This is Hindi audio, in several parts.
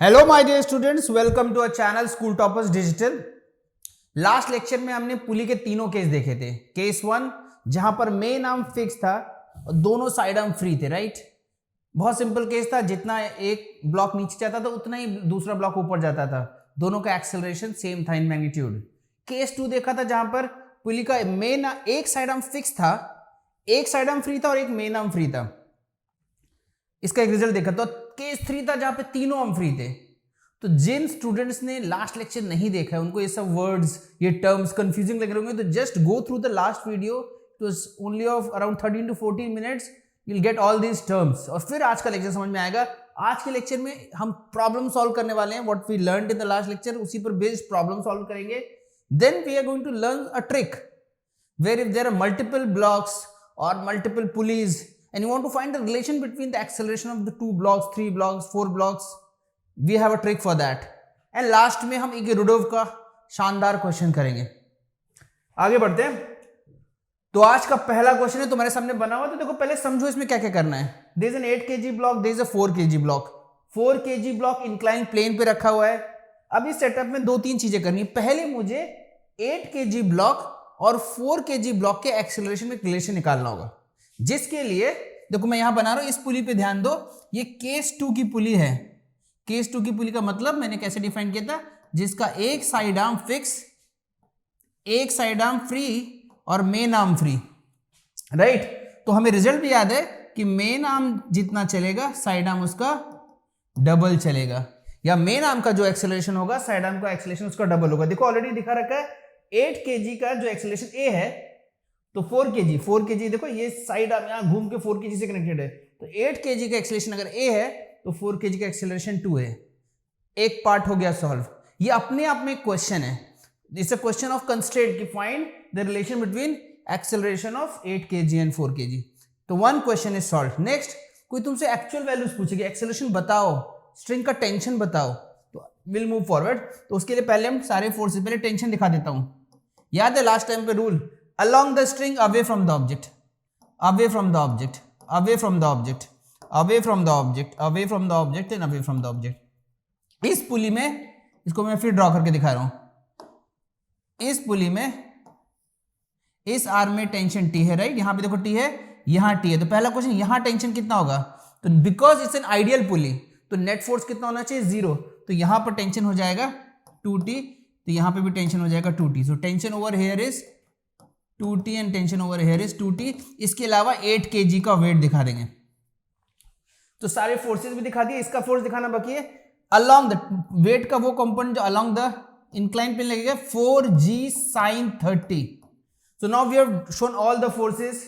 Hello my dear students, welcome to our channel school toppers digital. Last lecture में हमने पुली के तीनों केस देखे थे। केस वन जहां पर मेन आर्म फिक्स था और दोनों साइड आर्म फ्री थे, राइट। बहुत सिंपल केस था, जितना एक ब्लॉक नीचे जाता था उतना ही दूसरा ब्लॉक ऊपर जाता था, दोनों का एक्सेलरेशन सेम था इन मैग्नीट्यूड। केस टू देखा था जहां पर पुली का मेन एक साइड आर्म फिक्स था, एक साइड आर्म फ्री था और एक मेन आर्म फ्री था। इसका एक रिजल्ट देखा। तो केस थ्री था जहां पे तीनों आर्म फ्री थे। तो जिन स्टूडेंट्स ने लास्ट लेक्चर नहीं देखा है, उनको ये सब वर्ड्स, ये टर्म्स कंफ्यूजिंग लग रहे होंगे, तो just go through the last video. It was only of around 13 to 14 minutes. You will get all these terms और फिर आज का लेक्चर समझ में आएगा। आज के लेक्चर में हम प्रॉब्लम सॉल्व करने वाले हैं, what we learned in the last lecture, उसी पर बेस्ड प्रॉब्लम सॉल्व करेंगे। Then we are going to learn a trick where if there are multiple blocks or multiple pulleys and you want to find the relation between the acceleration of the 2 blocks, 3 blocks, 4 blocks, we have a trick for that. and last में हम एक रुडोव का शानदार क्वेश्चन करेंगे। आगे बढ़ते हैं। तो आज का पहला क्वेश्चन है तुम्हारे सामने बना हुआ, तो देखो पहले समझो इसमें क्या क्या करना है। there is an 8 kg block, there is a 4 kg block। 4 kg block incline plane पे रखा हुआ है। अब इस सेटअप में दो तीन चीजें करनी है। पहले मुझे 8 kg ब्लॉक और 4 kg ब्लॉक के एक्सेलरेशन में रिलेशन निकालना होगा, जिसके लिए देखो मैं यहां बना रहा हूं, इस पुली पे ध्यान दो। ये केस 2 की पुली है। केस 2 की पुली का मतलब मैंने कैसे डिफाइन किया था, जिसका एक साइड आर्म फिक्स, एक साइड आर्म फ्री और मेन आर्म फ्री, राइट। तो हमें रिजल्ट भी याद है कि मेन आर्म जितना चलेगा साइड आर्म उसका डबल चलेगा, या मेन आर्म का जो एक्सेलरेशन होगा साइड आर्म का एक्सेलरेशन उसका डबल होगा। देखो ऑलरेडी दिखा रखा है 8 kg का जो एक्सेलरेशन ए है, तो 4 kg देखो ये साइड आर्म यहां घूम के 4 kg से कनेक्टेड है। तो 8 kg का एक्सेलरेशन अगर ए है तो 4 kg का एक्सेलरेशन 2 है। एक पार्ट हो गया सॉल्व। ये अपने आप में क्वेश्चन है, it's a question of constraint कि find the relation between acceleration of 8 kg and 4 kg। तो one question is solve. Next कोई तुमसे एक्चुअल वैल्यूज पूछेगी, एक्सेलरेशन बताओ, स्ट्रिंग का टेंशन बताओ, तो विल मूव फॉरवर्ड। तो उसके लिए पहले हम सारे फोर्सेस, पहले टेंशन दिखा देता हूं। याद है लास्ट टाइम पे rule, along the string away from the object, away from the object, away from the object, away from the object, away from the object and away from the object. इस पुली में, इसको मैं फिर ड्रॉ करके दिखा रहा हूं। इस पुली में इस आर्म में टेंशन टी है, राइट। यहां पे देखो टी है, यहां टी है। तो पहला क्वेश्चन, यहां टेंशन कितना होगा, तो बिकॉज इट्स एन आइडियल पुली तो नेट फोर्स कितना होना चाहिए, 0। तो यहां पर टेंशन हो जाएगा 2t, तो यहां पे भी टेंशन हो जाएगा 2t। So tension over here is 2t and tension over here is 2t। इसके अलावा 8 kg का वेट दिखा देंगे। तो सारे फोर्सेस भी दिखा दिए, इसका फोर्स दिखाना बाकी है। अलोंग द वेट का वो कंपोनेंट जो अलोंग द इंक्लाइन प्लेन लगेगा 4g sin 30। So now we have shown all the forces.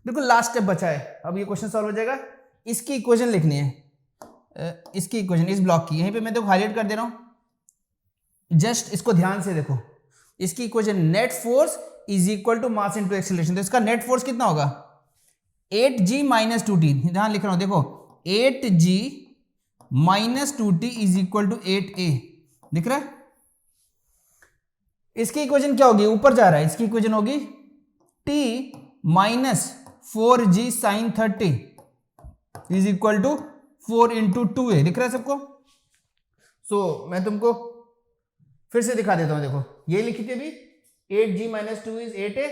बिल्कुल लास्ट स्टेप बचा है, अब ये क्वेश्चन सॉल्व हो जाएगा। इसकी इक्वेशन लिखनी है, इसकी इक्वेशन इस ब्लॉक की, यहीं पे मैं तो हाईलाइट कर दे रहा हूं। जस्ट इसको ध्यान से देखो, इसकी equation net force is equal to mass into acceleration. तो इसका नेट फोर्स कितना होगा, 8g माइनस 2t। ध्यान लिख रहा हूं, देखो 8g minus 2t is equal to 8a। दिख रहा है। इसकी इक्वेशन क्या होगी, ऊपर जा रहा है, इसकी इक्वेशन होगी t minus 4g sine 30 is equal to 4 into 2a। दिख रहा है सबको। सो मैं तुमको फिर से दिखा देता हूं। देखो ये लिखी थी अभी, 8g minus 2 is 8a,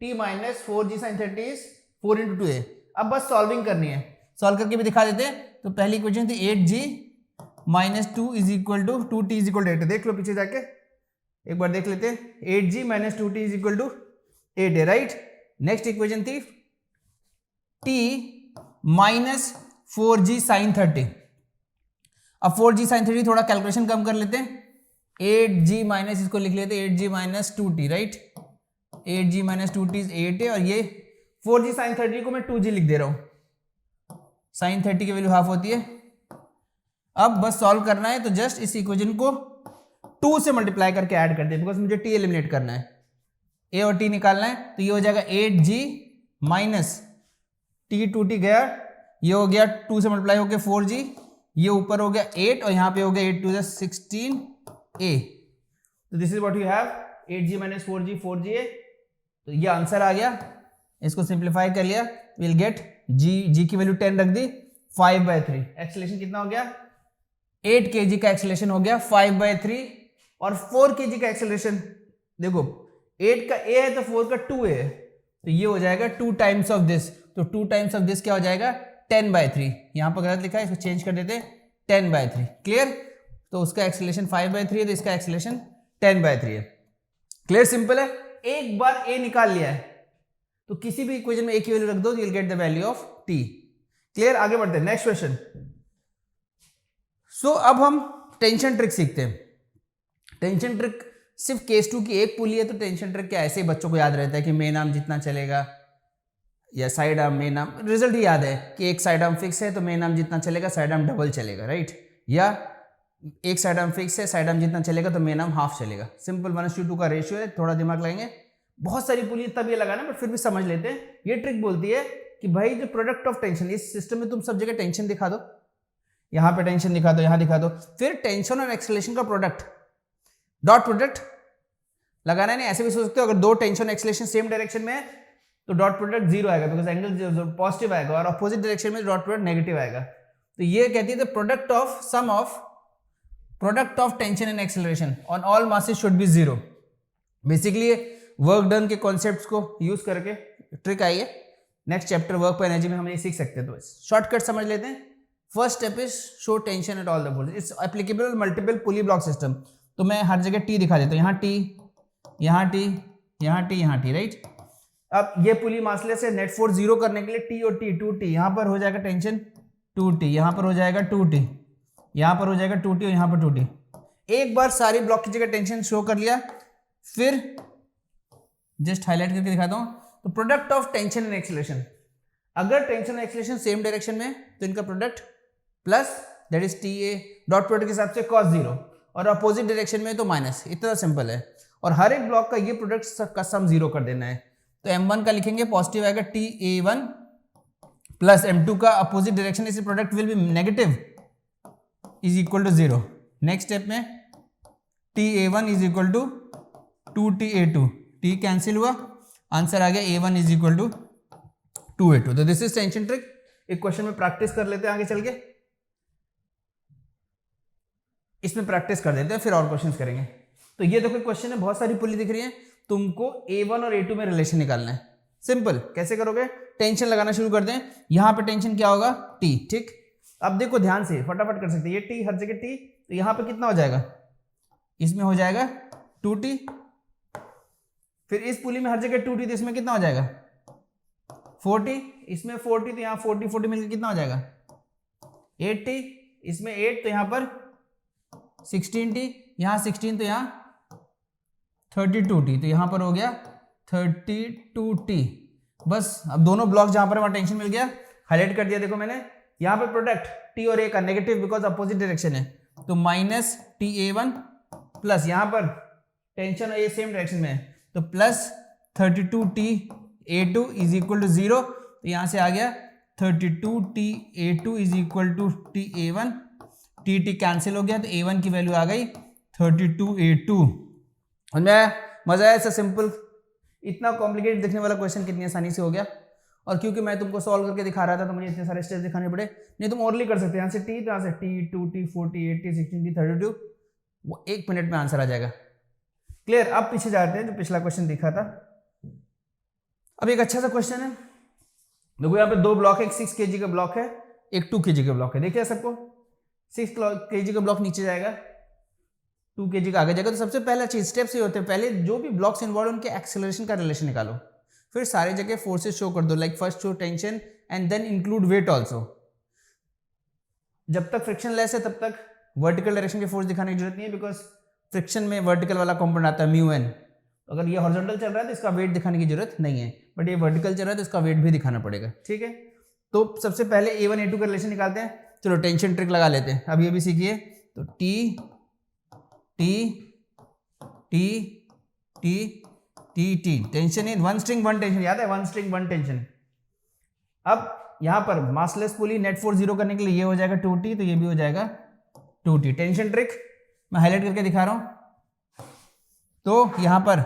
t minus 4g sine 30 is 4 into 2a। अब बस सॉल्विंग करनी है, सॉल्व करके भी दिखा देते हैं। तो पहली इक्वेशन थी 8g minus 2 is equal to 2t is equal to 8। देख लो पीछे जाके एक बार देख लेते हैं। 8g minus 2t is equal to 8a, right. Next equation थी t माइनस 4g साइन 30। अब 4g साइन 30 थोड़ा कैलकुलेशन कम कर लेते हैं। 8g माइनस, इसको लिख लेते हैं 8g minus 2t, right. 8g minus 2t is 8 है, और ये 4g साइन 30 को मैं 2g लिख दे रहा हूं। साइन 30 की वैल्यू हाफ होती है। अब बस सॉल्व करना है, तो जस्ट इस इक्वेशन को 2 से मल्टीप्लाई करके ऐड कर दे, बिकॉज मुझे t एलिमिनेट करना है, a और t निकालना है। तो ये हो जाएगा 8g माइनस t, 2t गया, ये हो गया 2 से मल्टीप्लाई हो गया 4g, ये ऊपर हो गया 8 और यहाँ पे हो गया 8 to the 16a। तो this is what you have, 8g minus 4g 4ga। तो ये आंसर आ गया। इसको सिंप्लीफाई कर लिया, विल गेट g की वैल्यू 10 रख दी, 5/3। एक्सेलरेशन कितना हो गया, 8 kg का एक्सेलरेशन हो गया 5/3 और 4 kg का एक्सेलरेशन देखो 8 का a है तो 4 का 2a है तो ये हो जाएगा 2 टाइम्स ऑफ दिस, तो 2 टाइम्स ऑफ दिस क्या हो जाएगा 10/3। यहां पर गलत लिखा है, इसको चेंज कर देते 10/3। क्लियर? तो उसका एक्सेलरेशन 5/3 है तो इसका एक्सेलरेशन 10/3 है। क्लियर? सिंपल है। एक बार a निकाल लिया है तो किसी भी इक्वेशन में a की वैल्यू रख दो, you will get the value of t। Clear? आगे बढ़ते हैं नेक्स्ट क्वेश्चन। सो अब हम टेंशन ट्रिक सीखते हैं। टेंशन ट्रिक सिर्फ केस 2 की एक पुली है तो टेंशन ट्रिक क्या ऐसे ही बच्चों को याद रहता है कि मेन आर्म जितना चलेगा या side arm main arm, result ही याद है कि एक साइड आर्म फिक्स है तो मेन आर्म जितना चलेगा साइड आर्म डबल चलेगा, राइट? या एक साइड आर्म फिक्स है, साइड आर्म जितना चलेगा तो मेन आर्म हाफ चलेगा। सिंपल 1:2 का रेशियो है, थोड़ा दिमाग लगाएंगे। बहुत सारी पुली तब ये लगाना बट फिर भी समझ लेते हैं। ये ट्रिक बोलती है कि भाई जो प्रोडक्ट ऑफ टेंशन, इस सिस्टम में तुम सब जगह टेंशन दिखा दो, यहां पे टेंशन दिखा दो, यहां दिखा दो, फिर टेंशन और एक्सेलरेशन का प्रोडक्ट डॉट प्रोडक्ट लगाना नहीं। ऐसे भी सोच सकते हो अगर दो टेंशन एक्सेलरेशन सेम डायरेक्शन में है तो डॉट प्रोडक्ट 0 आएगा बिकॉज एंगल पॉजिटिव आएगा, और अपोजिट डायरेक्शन में डॉट प्रोडक्ट नेगेटिव आएगा। तो ये कहती है the product of sum of product of tension and acceleration on all masses should be 0। Basically work done के कॉन्सेप्ट्स को यूज करके ट्रिक आई है। नेक्स्ट चैप्टर वर्क पर एनर्जी में हम ये सीख सकते हैं, तो शॉर्टकट समझ लेते हैं। First step is show tension at all the poles, it's applicable multiple pulley block system. तो मैं हर जगह टी दिखा देता हूँ, यहाँ टी, यहाँ टी, यहाँ टी, यहाँ टी, राइट? अब ये पुली मासलेस है, नेट फोर्स 0 करने के लिए टी और टी, 2t, यहाँ पर हो जाएगा टेंशन 2t, यहाँ पर हो जाएगा 2t, यहाँ पर हो जाएगा 2t और यहाँ पर 2t। एक बार सारी ब्लॉक की जगह टेंशन शो कर लिया, फिर जस्ट हाईलाइट करके दिखाता हूँ। तो product of tension and acceleration, अगर टेंशन और एक्सेलरेशन सेम डायरेक्शन में तो इनका product plus that is T A, dot product के हिसाब से cos 0, और अपोजिट डायरेक्शन में तो माइनस। इतना सिंपल है। और हर एक ब्लॉक का ये प्रोडक्ट का सम 0 कर देना है। तो m1 का लिखेंगे पॉजिटिव आएगा ta1 प्लस m2 का अपोजिट डायरेक्शन इस product will be negative is equal to 0। Next step में ta1 is equal to 2ta2, t cancel हुआ, आंसर आ गया a1 is equal to 2a2। तो दिस इज टेंशन ट्रिक। एक क्वेश्चन में प्रैक्टिस कर लेते हैं आगे चल के, इसमें प्रैक्टिस कर देते हैं फिर और क्वेश्चंस करेंगे। तो ये देखो क्वेश्चन है, बहुत सारी पुली दिख रही है, तुमको a1 और a2 में रिलेशन निकालना है। सिंपल, कैसे करोगे? टेंशन लगाना शुरू कर दें। यहां पे टेंशन क्या होगा? t, ठीक? अब देखो ध्यान से, फटाफट कर सकते हैं। ये t हर जगह t, तो यहां पे कितना हो जाएगा? इसमें हो जाएगा 2t, फिर इस पुली में हर जगह 2t, तो इसमें कितना हो जाएगा? 4t, इसमें 4t, तो यहाँ 40 मिलकर कितना हो जाएगा? 8t, इसमें 8 तो यहाँ पर 16t, यहाँ 16 तो यहाँ 32t, तो यहाँ पर हो गया 32t। बस अब दोनों ब्लॉक जहाँ पर वहाँ टेंशन मिल गया, हाईलाइट कर दिया। देखो मैंने यहाँ पर प्रोडक्ट t और a का नेगेटिव बिकॉज अपोजिट डायरेक्शन है, तो माइनस ta1 प्लस यहाँ पर टेंशन और a सेम डायरेक्शन में है तो plus 32ta2 is equal to 0। तो यहाँ से आ गया 32ta2 is equal to ta1, T cancel हो गया तो a1 की वैल्यू आ गई 32a2। और मैं मजा आया, ऐसा सिंपल, इतना कॉम्प्लिकेटेड दिखने वाला क्वेश्चन कितनी आसानी से हो गया। और क्योंकि मैं तुमको सॉल्व करके दिखा रहा था तो मुझे इतने सारे स्टेप्स दिखाने पड़े, नहीं तुम ओरली कर सकते हैं। यहाँ से t, तो यहाँ से t, 2t, 4t, 8t, 16t, 32, वो 1 मिनट में आंसर आ जाएगा। क्लियर? अब पीछे जाते हैं, जो पिछला क्वेश्चन दिखा था। अब एक अच्छा सा क्वेश्चन है, देखो यहाँ पे दो ब्लॉक है, एक 6 kg का ब्लॉक है, एक 2 kg का ब्लॉक है। देखिए सबको, 6 kg का ब्लॉक नीचे जाएगा, 2 kg का आगे जाएगा। तो सबसे पहला चीज स्टेप्स ये होते हैं, पहले जो भी ब्लॉक्स इन्वॉल्व उनके एक्सेलरेशन का रिलेशन निकालो, फिर सारी जगह फोर्सेस शो कर दो, like first show tension and then include weight also. जब तक फ्रिक्शन लेस है तब तक वर्टिकल डायरेक्शन के फोर्स दिखाने की जरूरत नहीं है, बिकॉज फ्रिक्शन में वर्टिकल वाला कॉम्पोनेंट आता है म्यू एन। अगर ये हॉरिजॉन्टल चल रहा है तो इसका वेट दिखाने की जरूरत नहीं है, बट ये वर्टिकल चल रहा है तो इसका वेट भी दिखाना पड़ेगा, ठीक है? तो सबसे पहले a1 a2 का रिलेशन निकालते हैं। चलो टेंशन ट्रिक लगा लेते हैं, अब ये भी सीखिए। तो t t t t t t tension in one string one tension, याद है? One string one tension. अब यहां पर मासलेस पुली, नेट फोर्स 0 करने के लिए ये हो जाएगा 2t, तो ये भी हो जाएगा 2t। टेंशन ट्रिक मैं हाईलाइट करके दिखा रहा हूं। तो यहां पर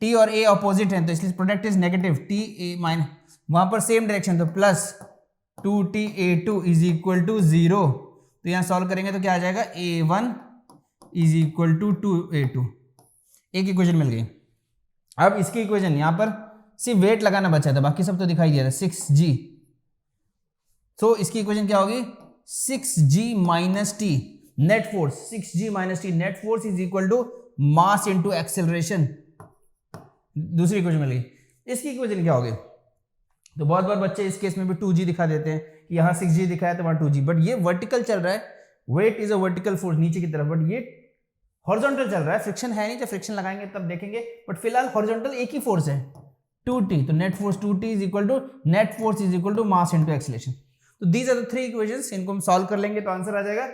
t और a ऑपोजिट है तो इसलिए product is negative, t a minus, वहां पर सेम डायरेक्शन तो plus 2ta2 is equal to 0। तो यहाँ सॉल्व करेंगे तो क्या आ जाएगा, A1 is equal to 2A2, एक इक्वेशन मिल गई। अब इसकी इक्वेशन यहाँ पर सिर्फ वेट लगाना बचा था, बाकी सब तो दिखाई दिया था 6G। तो इसकी इक्वेशन क्या होगी, 6G minus T net force, 6G minus T net force is equal to mass into acceleration. दूसरी इक्वेशन मिल गई। इसकी इक्वेशन क्या होगी, तो बहुत बार बच्चे इस केस में भी 2G दिखा देते हैं कि यहाँ 6G दिखा है तो वहाँ 2G, बट ये वर्टिकल चल रहा है, weight is a vertical force नीचे की तरफ, बट ये हॉरिजॉन्टल चल रहा है, फ्रिक्शन है नहीं, जब फ्रिक्शन लगाएंगे तब देखेंगे, बट फिलहाल हॉरिजॉन्टल एक ही फोर्स है 2T, तो net force 2T is equal to net force is equal to mass into acceleration. तो these are the three equations, इनको हम सॉल्व कर लेंगे तो आंसर आ जाएगा।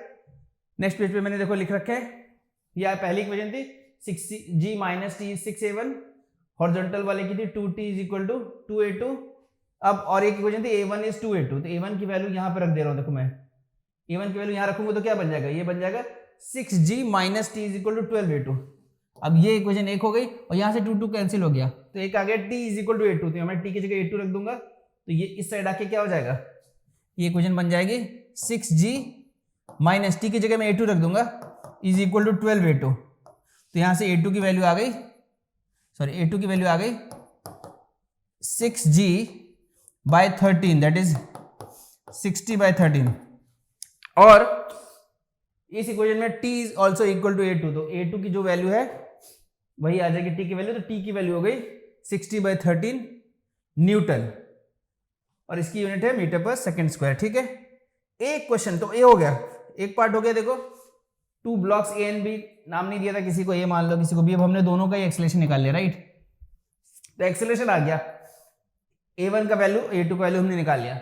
नेक्स्ट पेज पे मैंने देखो लिख रखा है, यह पहली इक्वेशन थी 6G minus T 6A1, horizontal वाले की थी 2T is equal to 2A2। अब और एक इक्वेशन थी A1 इज 2A2, तो A1 की वैल्यू यहाँ पे रख दे रहा हूँ, देखो मैं A1 की वैल्यू यहाँ रखूंगा तो क्या बन जाएगा, ये बन जाएगा 6G minus T is equal to 12A2। अब ये इक्वेशन एक हो गई और यहाँ से 2 कैंसिल हो गया, तो एक आ गया T is equal to A2, तो मैं T की जगह A2 रख दूंगा, तो ये इस साइड आके क्या हो जाएगा, ये इक्वेशन बन जाएगी 6G माइनस टी की जगह मैं A2 रख दूंगा इज इक्वल टू 12A2। तो यहाँ से A2 की वैल्यू आ गई, सॉरी A2 की वैल्यू आ गई 6G बाय 13, दैट इज 60/13। और इस इक्वेशन में T is also equal to A2, तो A2 की जो वैल्यू है वही आ जाएगी T की वैल्यू, तो T की वैल्यू हो गई 60/13 न्यूटन, और इसकी यूनिट है मीटर पर सेकंड स्क्वायर। ठीक है, एक क्वेश्चन तो ये हो गया, एक पार्ट हो गया। देखो 2 ब्लॉक्स A एंड B, नाम नहीं दिया था किसी को, ये मान लो किसी को B, अब हमने दोनों का ही एक्सेलरेशन निकाल लिया, राइट। तो एक्सेलरेशन आ गया, A1 का वैल्यू A2 का वैल्यू हमने निकाल लिया।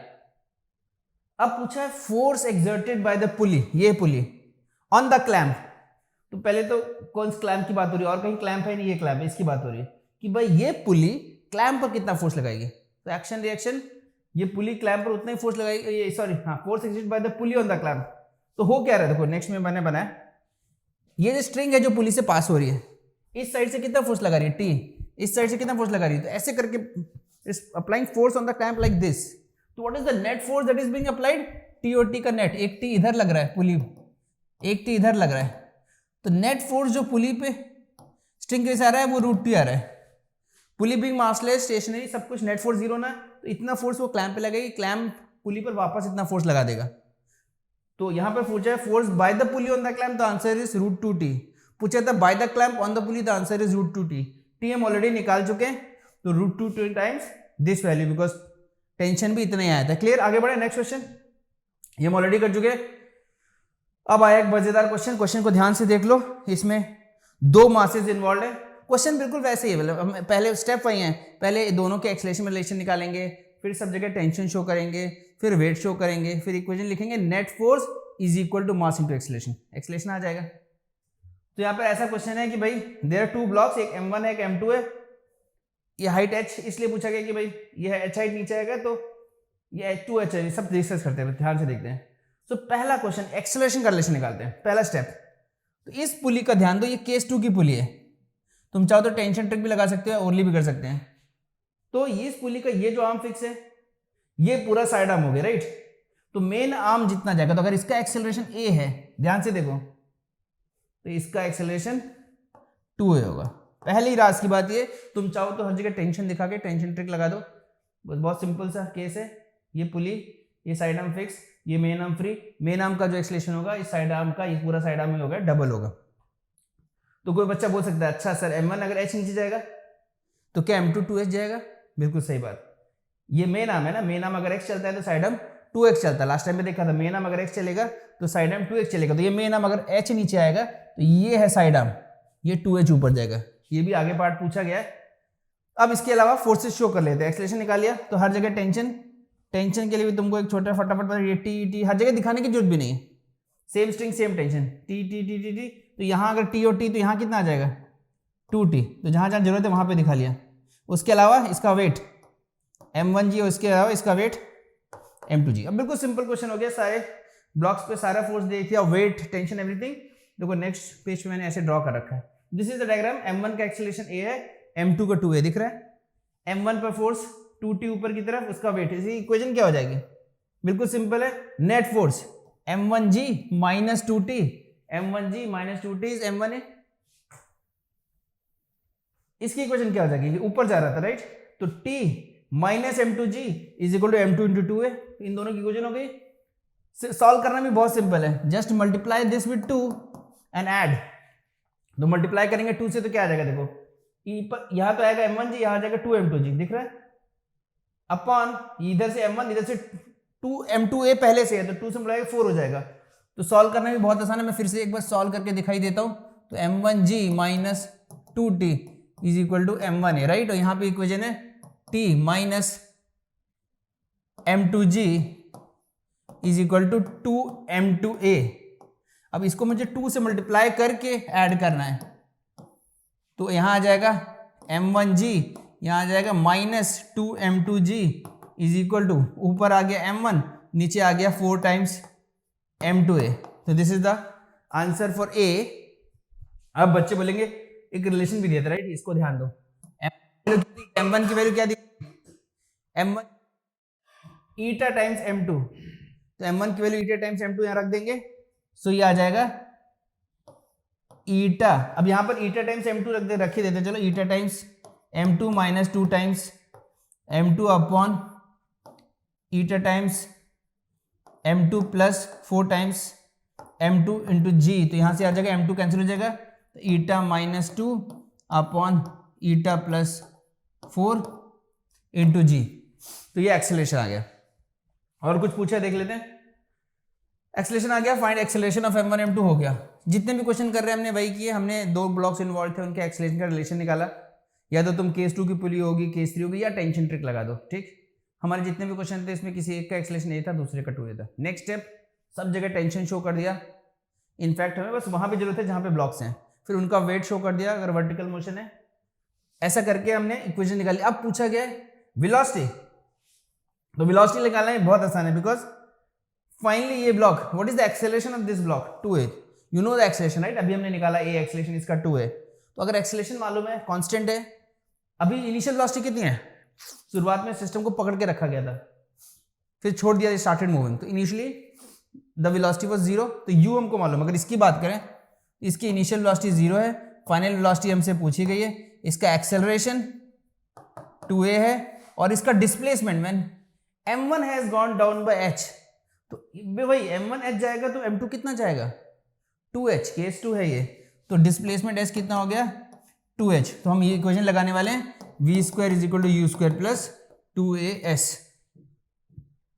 अब पूछा है फोर्स एक्सर्टेड बाय द पुली, ये पुली ऑन द क्लैंप। तो पहले तो कौन सा क्लैंप की बात हो रही है, और कहीं क्लैंप है नहीं, ये क्लैंप है, इसकी बात हो रही है कि भाई ये पुली क्लैंप पर कितना फोर्स लगाएगी। तो एक्शन रिएक्शन, ये पुली क्लैंप पर उतना ही फोर्स लगाएगी, ये सॉरी हाँ, force exerted by the pulley on the clamp. तो हो क्या रहा है, देखो नेक्स्ट में मैंने बनाया, ये जो स्ट्रिंग है जो पुली से पास हो रही है, इस साइड से कितना फोर्स लगा रही है T, इस साइड से कितना फोर्स लगा रही है, तो ऐसे करके इस applying force on the clamp like this. तो what is the net force that is being applied, T और T का नेट, एक T इधर लग रहा है पुली, एक T इधर लग रहा है, तो नेट फोर्स जो पुली पे स्ट्रिंग के आ रहा है वो √T आ रहा है। पुली बीइंग मासलेस स्टेशनरी, सब कुछ नेट फोर्स जीरो ना, तो इतना फोर्स वो क्लैंप पे लगेगी, क्लैंप पुली पर वापस इतना फोर्स लगा देगा। तो यहां पर पूछा है force by the pulley on the clamp, the answer is √2T। पूछा था by the clamp on the pulley, the answer is √2T। T हम ऑलरेडी निकाल चुके हैं, तो √2T times this value, because tension भी इतना ही आया था। क्लियर, आगे बढ़े नेक्स्ट क्वेश्चन, ये हम ऑलरेडी कर चुके हैं। अब आया एक मजेदार क्वेश्चन, क्वेश्चन को ध्यान से देख लो, इसमें 2 मासेस इन्वॉल्व है। क्वेश्चन बिल्कुल वैसे ही है, पहले स्टेप वही है, पहले दोनों के एक्सेलरेशन में रिलेशन निकालेंगे, फिर सब जगह टेंशन शो करेंगे, फिर वेट शो करेंगे, फिर इक्वेशन लिखेंगे, net force is equal to mass into acceleration, acceleration आ जाएगा। तो यहाँ पर ऐसा क्वेश्चन है कि भाई देयर आर 2 ब्लॉक्स, एक M1 है एक M2 है, ये हाइट h इसलिए पूछा गया कि भाई ये h हाइट नीचे आएगा, तो ये h2h है, सब डिस्कस करते हैं, ध्यान से देखते हैं। तो पहला क्वेश्चन एक्सेलरेशन का रिलेशन निकालते हैं, पहला स्टेप। तो इस पुली का ध्यान दो, ये केस 2 की पुली है, तुम चाहो तो टेंशन ट्रिक भी लगा सकते हो, ओरली भी कर सकते हैं। तो इस पुली का ये जो आर्म फिक्स है, ये पूरा साइड आर्म हो गया, राइट। तो मेन आर्म जितना जाएगा, तो अगर इसका एक्सेलरेशन a है, ध्यान से देखो, तो इसका एक्सेलरेशन 2a होगा। पहली राज की बात ये, तुम चाहो तो हर जगह टेंशन दिखा के टेंशन ट्रिक लगा दो, बस बहुत सिंपल सा केस है। ये पुली, ये साइड आर्म फिक्स, ये main arm free, main arm का जो एक्सेलरेशन होगा इस साइड आर्म का, ये पूरा साइड आर्म में होगा, डबल होगा। तो कोई बच्चा बोल सकता है अच्छा सर M1 अगर h नीचे जाएगा तो क्या M2 2h जाएगा, बिल्कुल सही बात। ये मेन आर्म है ना, मेन आर्म अगर x चलता है तो साइड आर्म 2x चलता है, लास्ट टाइम में देखा था, मेन आर्म अगर x चलेगा तो साइड आर्म 2x चलेगा। तो ये मेन आर्म अगर h नीचे आएगा तो ये है साइड आर्म, ये 2h ऊपर जाएगा, ये भी आगे पार्ट पूछा गया है। अब इसके अलावा फोर्सेस शो कर लेते हैं, एक्सेलरेशन निकाल लिया, तो हर जगह टेंशन, टेंशन के लिए भी तुमको एक छोटा फटाफट ये T हर जगह दिखाने की जरूरत भी नहीं है, same string same tension, T। तो यहाँ अगर T और T, तो यहाँ कितना आ जाएगा 2T, तो जहाँ जहाँ जरूरत है वहाँ पे दिखा लिया। उसके अलावा इसका वेट M1G और इसके अलावा इसका वेट M2G। अब बिल्कुल सिंपल क्वेश्चन हो गया, सारे ब्लॉक्स पे सारा फोर्स दे दिया, वेट टेंशन एवरीथिंग। देखो नेक्स्ट पेज पे मैंने ऐसे ड्रॉ कर रखा है, this is the diagram. M1 का एक्सेलरेशन A है, M2 का 2A दिख रहा है, M1 पर फोर्स 2T ऊपर की तरफ, उसका वेट, इसी इक्वेशन क्या हो जाएगी, बिल्कुल सिंपल है, net force m1g minus 2t, m1g minus 2t is m1a। इसकी इक्वेशन क्या हो जाएगी, ऊपर जा रहा था राइट, तो t minus m2g is equal to m2 into 2a। इन दोनों की इक्वेशन हो गई। सॉल्व करना भी बहुत सिंपल है, just multiply this with 2 and add. तो मल्टीप्लाई करेंगे 2 से तो क्या आ जाएगा, देखो यहां तो आएगा m1g, यहां आ जाएगा 2m2g, दिख रहा है, अपॉन इधर से m1 इधर से 2m2a पहले से है तो 2 से मिलाएगा 4 हो जाएगा। तो सॉल्व करना भी बहुत आसान है, मैं फिर से एक बार सॉल्व करके दिखाई देता हूं। तो m1g minus 2t is equal to m1a right, और यहां पे इक्वेशन है t minus m2g is equal to 2m2a। अब इसको मुझे 2 से मल्टीप्लाई करके ऐड करना है, तो यहां आ जाएगा m1g, यहां आ जाएगा minus 2m2g is equal to, ऊपर आ गया m1, नीचे आ गया 4 टाइम्स m2a। तो this is the answer for a। अब बच्चे बोलेंगे एक रिलेशन भी दिया था राइट, इसको ध्यान दो। m1 की वैल्यू क्या दी, m1 ईटा टाइम्स m2, तो m1 की वैल्यू ईटा टाइम्स m2 यहां रख देंगे, सो ये आ जाएगा ईटा। अब यहां पर ईटा टाइम्स m2 रख ही देते, चलो eta times m2 minus 2 times m2 upon eta times m2 plus 4 times m2 into g. तो यहां से आ जाएगा m2 कैंसिल हो जाएगा, तो eta minus 2 upon eta plus 4 into g. तो ये एक्सेलरेशन आ गया। और कुछ पूछा देख लेते हैं। एक्सेलरेशन आ गया, find acceleration of m1 m2 हो गया। जितने भी क्वेश्चन कर रहे हैं हमने वही किए, हमने 2 ब्लॉक्स इन्वॉल्व थे, उनके एक्सेलरेशन का रिलेशन निकाला। या तो तुम केस 2 की पुली होगी, केस 3 होगी, या टेंशन ट्रिक लगा दो। ठीक, हमारे जितने भी क्वेश्चन थे इसमें किसी एक का एक्सेलरेशन ए था, दूसरे का 2a था। नेक्स्ट स्टेप, सब जगह टेंशन शो कर दिया। इनफैक्ट हमें बस वहां पे जरूरत है जहां पे ब्लॉक्स हैं, फिर उनका वेट शो कर दिया अगर वर्टिकल मोशन है। ऐसा करके हमने इक्वेशन निकाली। अब पूछा गया वेलोसिटी, तो वेलोसिटी निकालना बहुत आसान है, बिकॉज फाइनली ये block, what is the acceleration of this block, 2a, you know the acceleration right. अभी हमने निकाला a एक्सेलरेशन, इसका 2a। तो अगर एक्सेलरेशन मालूम है, कांस्टेंट है, अभी इनिशियल वेलोसिटी कितनी है, शुरुआत में सिस्टम को पकड़ के रखा गया था, फिर छोड़ दिया, स्टार्टेड मूविंग, तो इनिशियली द वेलोसिटी वाज 0। तो u हमको मालूम, अगर इसकी बात करें, इसकी इनिशियल वेलोसिटी 0 है, फाइनल वेलोसिटी हमसे पूछी गई है, इसका एक्सेलरेशन 2a है, और इसका displacement when m1 has gone down by h, तो भाई m1 h जाएगा तो m2 कितना जाएगा, 2h, केस 2 है ये, तो डिस्प्लेसमेंट s कितना हो गया, 2h। तो हम ये इक्वेशन लगाने वाले हैं, v square is equal to u square plus 2as।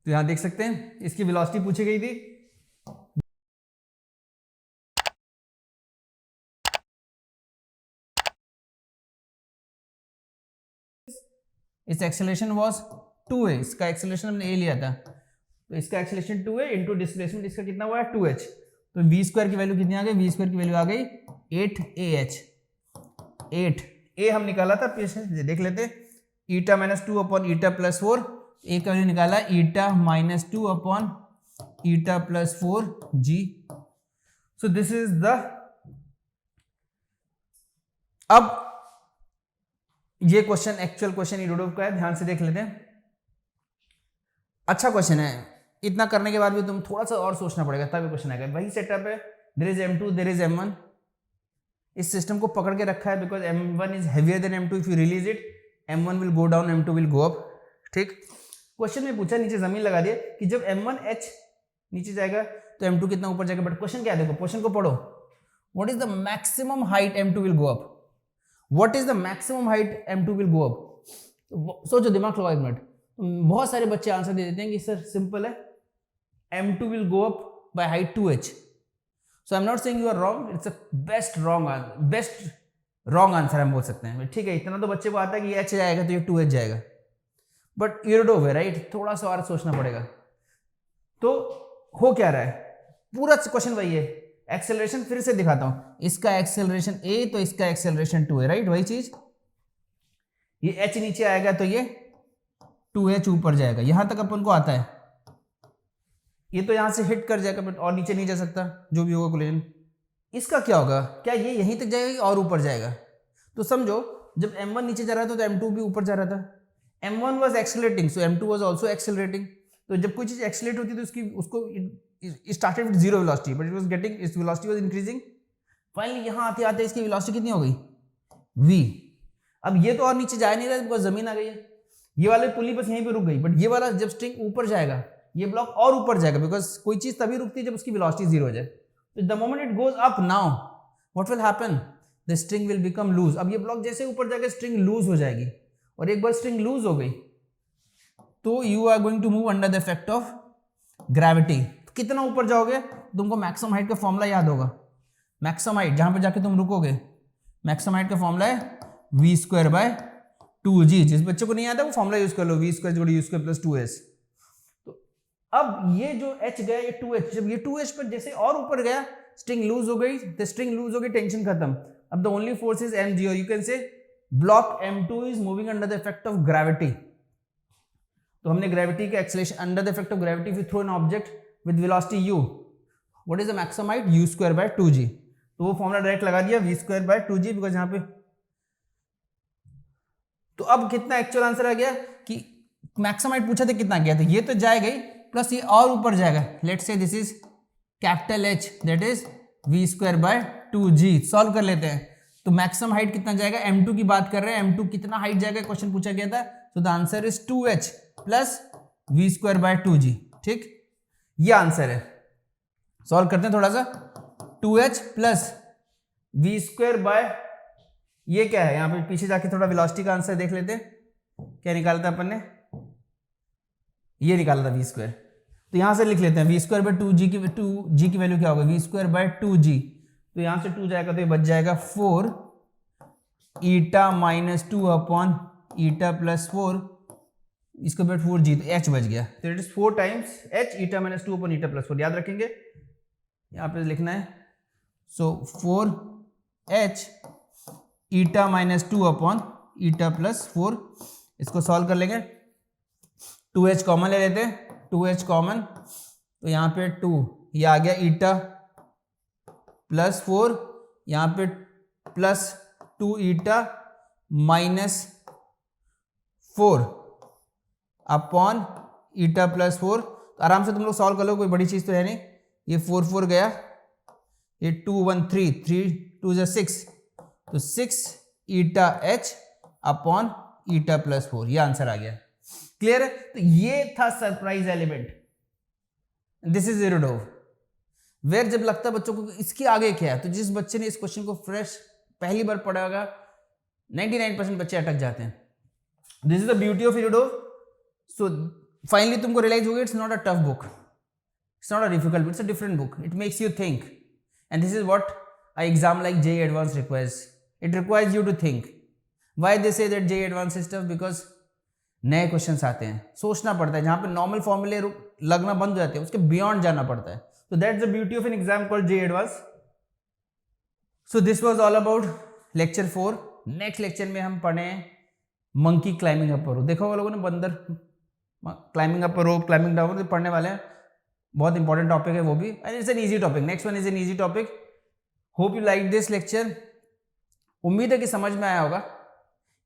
तो यहां देख सकते हैं इसकी वेलोसिटी पूछी गई थी, इस एक्सेलरेशन वाज 2a, इसका एक्सेलरेशन हमने a लिया था, तो इसका एक्सेलरेशन 2a इंटू डिस्प्लेसमेंट इसका कितना हुआ है 2h। तो v स्क्वायर की वैल्यू कितनी आ गई, v स्क्वायर की वैल्यू आ गई 8ah। 8a हम निकाला था, देख लेते, ईटा minus 2 upon eta plus 4, a का वैल्यू निकाला ईटा minus 2 upon eta plus 4g। So this is the, अब ये क्वेश्चन एक्चुअल क्वेश्चन यूडोव का है, ध्यान से देख लेते हैं। अच्छा क्वेश्चन है, इतना करने के बाद भी तुम थोड़ा सा और सोचना पड़ेगा तब क्वेश्चन आएगा। वही सेटअप है, there is m2 there is m1, इस सिस्टम को पकड़ के रखा है because m1 is heavier than m2, if you release it m1 will go down, m2 will go up. ठीक, क्वेश्चन में पूछा, नीचे जमीन लगा दिया कि जब m1h नीचे जाएगा तो m2 कितना ऊपर जाएगा, बट क्वेश्चन क्या है, देखो क्वेश्चन को पढ़ो, what is the maximum height m2 will go up, what is the maximum height m2 will go up. सोचो, दिमाग लगाओ एक मिनट। बहुत सारे बच्चे आंसर दे देते हैं कि सर सिंपल है, m2 will go up by height 2h। So I am not saying you are wrong, it's a best wrong answer हम बोल सकते हैं। ठीक है, इतना तो बच्चे को आता है कि h जाएगा तो ये 2h जाएगा, बट इरडोव है राइट, थोड़ा सा और सोचना पड़ेगा। तो हो क्या रहा है, पूरा क्वेश्चन वही है। एक्सेलरेशन फिर से दिखाता हूं, इसका एक्सेलरेशन a तो इसका एक्सेलरेशन 2a राइट, वही चीज, ये h नीचे आएगा तो ये 2h ऊपर जाएगा, यहां तक अपन को आता है, ये तो यहां से हिट कर जाएगा बट और नीचे नहीं जा सकता, जो भी होगा कोलिजन। इसका क्या होगा, क्या ये यहीं तक जाएगा और ऊपर जाएगा। तो समझो जब m1 नीचे जा रहा था तो m2 भी ऊपर जा रहा था, m1 was accelerating so m2 was also accelerating. तो जब कोई चीज एक्सेलरेट होती है तो उसको it started with zero velocity but it was getting, its velocity was increasing. Finally यहाँ आते आते इसकी velocity कितनी हो गई v. अब ये तो और नीचे जा नहीं रहा बिकॉज जमीन आ गई है, ये वाले पुली बस यहीं पे रुक गई, बट ये वाला जब स्ट्रिंग ऊपर जाएगा ये ब्लॉक और ऊपर जाएगा बिकॉज कोई चीज तभी रुकती है जब उसकी वेलोसिटी जीरो हो जाए. तो the moment it goes up now what will happen, the string will become loose. अब ये ब्लॉक जैसे ऊपर जाएगा स्ट्रिंग लूज हो जाएगी, और एक बार स्ट्रिंग लूज हो गई तो you are going to move under the effect of gravity. कितना ऊपर जाओगे तुमको मैक्सिमम हाइट का फॉर्मूला याद होगा. मैक्सिमम हाइट जहां पे जाके तुम रुकोगे, मैक्सिमम हाइट का फॉर्मूला है v स्क्वायर बाय 2g. जिस बच्चे को नहीं आता वो फॉर्मूला यूज कर लो, v square u square plus 2s. तो अब ये जो h गया ये 2h, जब ये 2h पर जैसे और ऊपर गया स्ट्रिंग लूज हो गई, तो स्ट्रिंग लूज हो गई, टेंशन खत्म. अब the only force is mg, और you can say block m2 is moving under the effect of gravity. तो हमने ग्रेविटी का acceleration, under the effect of gravity if you throw an object with velocity u, what is the maximum height u square by 2g. तो वो फॉर्मूला डायरेक्ट लगा दिया v square by 2g because यहाँ पे. तो अब कितना एक्चुअल आंसर आ गया कि मैक्सिमम हाइट पूछा था कितना गया था, ये तो जाएगा ही प्लस ये और ऊपर जाएगा. Let's say this is capital H that is v square by 2g. Solve कर लेते हैं. तो मैक्सिमम हाइट कितना जाएगा, m2 की बात कर रहे हैं, m2 कितना हाइट जाएगा क्वेश्चन पूछा गया था. तो the answer is 2h plus v square by 2g. ठीक, ये आंसर है. सॉल्व करते हैं थोड़ा सा. 2h plus v square by, ये क्या है, यहाँ पे पीछे जाके थोड़ा वेलोसिटी का आंसर देख लेते हैं. क्या निकाला था अपन ने, ये निकाला था v स्क्वायर. तो यहाँ से लिख लेते हैं v स्क्वायर बाय 2g की वैल्यू क्या होगा, v स्क्वायर बाय 2g. तो यहाँ से 2 जाएगा तो ये बच जाएगा 4 ईटा माइनस 2 अपॉन ईटा प्लस 4, इसके बाद 4g, तो h बच गया. तो it is 4 times h eta minus 2 upon eta plus 4. याद रखेंगे यहाँ पे लिखना है. सो 4h ईटा माइनस 2 अपॉन ईटा प्लस 4. इसको सॉल्व कर लेंगे. 2h कॉमन ले लेते हैं, 2h कॉमन, तो यहाँ पे 2, ये आ गया ईटा प्लस 4, यहाँ पे plus 2 eta minus 4 upon eta plus 4. तो आराम से तुम लोग सॉल्व कर लो, कोई बड़ी चीज़ तो है नहीं. ये 4 4 गया, ये 2 1 3 3 2 6, तो 6 ईटा h अपॉन ईटा प्लस 4. ये आंसर आ गया. क्लियर है. तो ये था surprise element. This is Irodov. Where जब लगता है बच्चों को इसके आगे क्या है, तो जिस बच्चे ने इस क्वेश्चन को फ्रेश पहली बार पढ़ा होगा 99% बच्चे अटक जाते हैं. This is the beauty of Irodov. So finally तुमको रियलाइज हो गया it's not a tough book, it's not a difficult, it's a different book. It makes you think, and this is what an exam like JEE Advanced requires. It requires you to think. Why they say that JEE Advanced is tough? Because नए क्वेश्चंस आते हैं, सोचना पड़ता है. जहाँ पे नॉर्मल फॉर्मूले लगना बंद हो जाते हैं उसके बियॉन्ड जाना पड़ता है. तो that's the beauty of an exam called JEE Advanced. So this was all about lecture 4. Next lecture में हम पढ़े मंकी क्लाइंबिंग अप रोप. देखा होगा लोगों ने बंदर क्लाइंबिंग अप रोप, क्लाइंबिंग डाउन, पढ़ने वाले हैं. बहुत इंपॉर्टेंट टॉपिक है वो भी, and it's an easy topic. Next one is an easy topic. Hope you like this lecture. उम्मीद है कि समझ में आया होगा.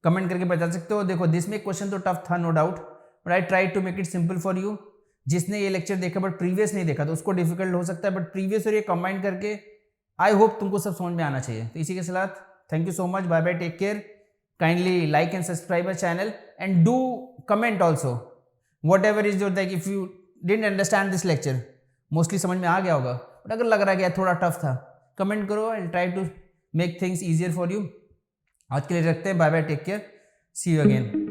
कमेंट करके बता सकते हो. देखो दिस में क्वेश्चन तो टफ था no doubt, but I try to make it simple for you. जिसने ये लेक्चर देखा बट प्रीवियस नहीं देखा तो उसको डिफिकल्ट हो सकता है, बट प्रीवियस और ये कंबाइन करके आई होप तुमको सब समझ में आना चाहिए. तो इसी के साथ thank you so much. Bye bye, take care. Kindly like and subscribe our channel and do comment also whatever is your. Like if you didn't understand this lecture, mostly समझ में आ गया होगा, बट अगर लग रहा है कि थोड़ा टफ था, कमेंट करो. I try to make things easier for you. आज के लिए रखते हैं. Bye bye, take care, C you again.